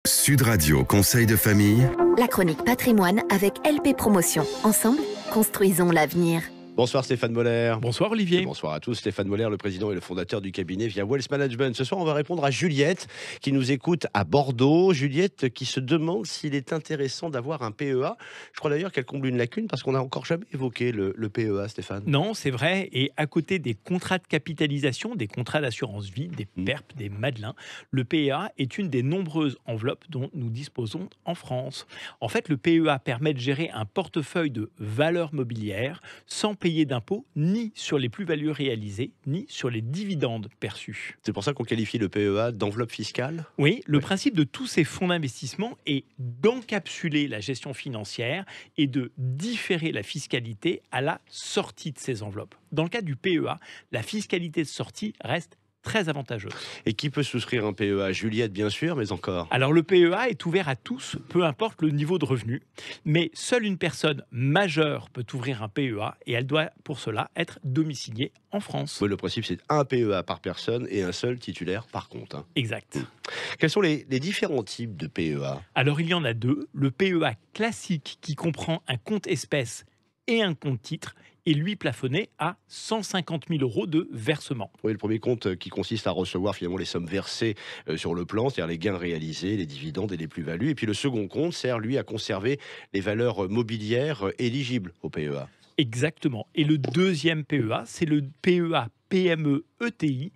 Sud Radio Conseil de famille. La chronique patrimoine avec LP Promotion. Ensemble, construisons l'avenir. Bonsoir Stéphane Moller. Bonsoir Olivier. Bonsoir à tous. Stéphane Moller, le président et le fondateur du cabinet Via Wealth Management. Ce soir, on va répondre à Juliette qui nous écoute à Bordeaux. Juliette qui se demande s'il est intéressant d'avoir un PEA. Je crois d'ailleurs qu'elle comble une lacune parce qu'on n'a encore jamais évoqué le PEA, Stéphane. Non, c'est vrai. Et à côté des contrats de capitalisation, des contrats d'assurance vie, des PERP, des Madelins, le PEA est une des nombreuses enveloppes dont nous disposons en France. En fait, le PEA permet de gérer un portefeuille de valeurs mobilières sans payer d'impôts ni sur les plus-values réalisées, ni sur les dividendes perçus. C'est pour ça qu'on qualifie le PEA d'enveloppe fiscale ? Oui, le principe de tous ces fonds d'investissement est d'encapsuler la gestion financière et de différer la fiscalité à la sortie de ces enveloppes. Dans le cas du PEA, la fiscalité de sortie reste très avantageuse. Et qui peut souscrire un PEA ? Juliette, bien sûr, mais encore. Alors le PEA est ouvert à tous, peu importe le niveau de revenu, mais seule une personne majeure peut ouvrir un PEA et elle doit pour cela être domiciliée en France. Oui, le principe, c'est un PEA par personne et un seul titulaire par compte. Exact. Quels sont les différents types de PEA ? Alors il y en a deux. Le PEA classique qui comprend un compte espèce et un compte titre est lui plafonné à 150 000 € de versement. Oui, le premier compte qui consiste à recevoir finalement les sommes versées sur le plan, c'est-à-dire les gains réalisés, les dividendes et les plus-values. Et puis le second compte sert lui à conserver les valeurs mobilières éligibles au PEA. Exactement. Et le deuxième PEA, c'est le PEA PME ETI,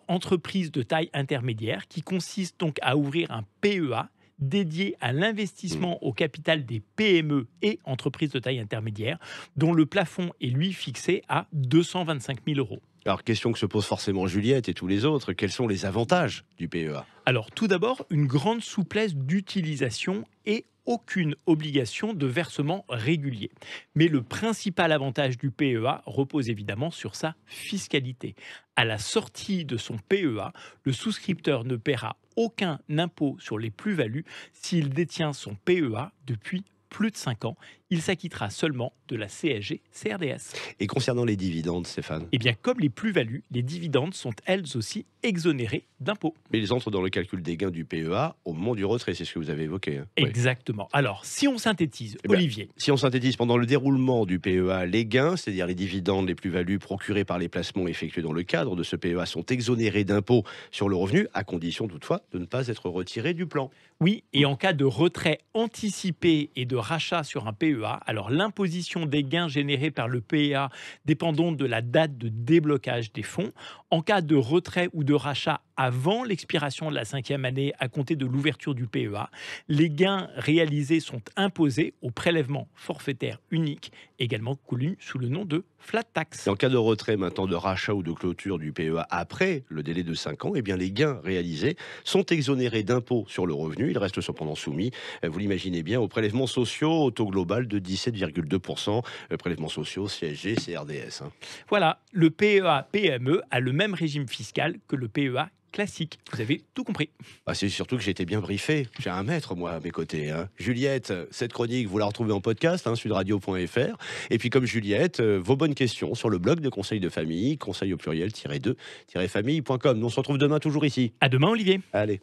entreprise de taille intermédiaire, qui consiste donc à ouvrir un PEA dédié à l'investissement au capital des PME et entreprises de taille intermédiaire, dont le plafond est lui fixé à 225 000 €. Alors, question que se pose forcément Juliette et tous les autres, quels sont les avantages du PEA ? Alors, tout d'abord, une grande souplesse d'utilisation et aucune obligation de versement régulier. Mais le principal avantage du PEA repose évidemment sur sa fiscalité. À la sortie de son PEA, le souscripteur ne paiera aucun impôt sur les plus-values s'il détient son PEA depuis plus de 5 ans. Il s'acquittera seulement de la CSG-CRDS. Et concernant les dividendes, Stéphane ? Eh bien, comme les plus-values, les dividendes sont elles aussi exonérés d'impôts. Mais ils entrent dans le calcul des gains du PEA au moment du retrait, c'est ce que vous avez évoqué. Hein ? Exactement. Alors, si on synthétise, Olivier. Si on synthétise, pendant le déroulement du PEA, les gains, c'est-à-dire les dividendes, les plus-values procurés par les placements effectués dans le cadre de ce PEA sont exonérés d'impôts sur le revenu, à condition toutefois de ne pas être retirés du plan. Oui, et en cas de retrait anticipé et de rachat sur un PEA, alors l'imposition des gains générés par le PEA dépend donc de la date de déblocage des fonds. En cas de retrait ou de rachat avant l'expiration de la 5e année à compter de l'ouverture du PEA, les gains réalisés sont imposés au prélèvement forfaitaire unique, également connu sous le nom de flat tax. Et en cas de retrait maintenant de rachat ou de clôture du PEA après le délai de 5 ans, eh bien les gains réalisés sont exonérés d'impôts sur le revenu. Ils restent cependant soumis, vous l'imaginez bien, aux prélèvements sociaux au taux global de 17,2%, prélèvements sociaux, CSG, CRDS. Voilà, le PEA PME a le même régime fiscal que le PEA classique. Vous avez tout compris. C'est surtout que j'ai été bien briefé. J'ai un maître, moi, à mes côtés. Juliette, cette chronique, vous la retrouvez en podcast, sudradio.fr. Et puis, comme Juliette, vos bonnes questions sur le blog de Conseil de famille, conseil au pluriel-2-famille.com. Nous, on se retrouve demain, toujours ici. À demain, Olivier. Allez.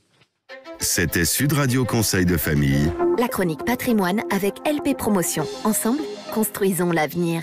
C'était Sud Radio Conseil de famille. La chronique patrimoine avec LP Promotion. Ensemble, construisons l'avenir.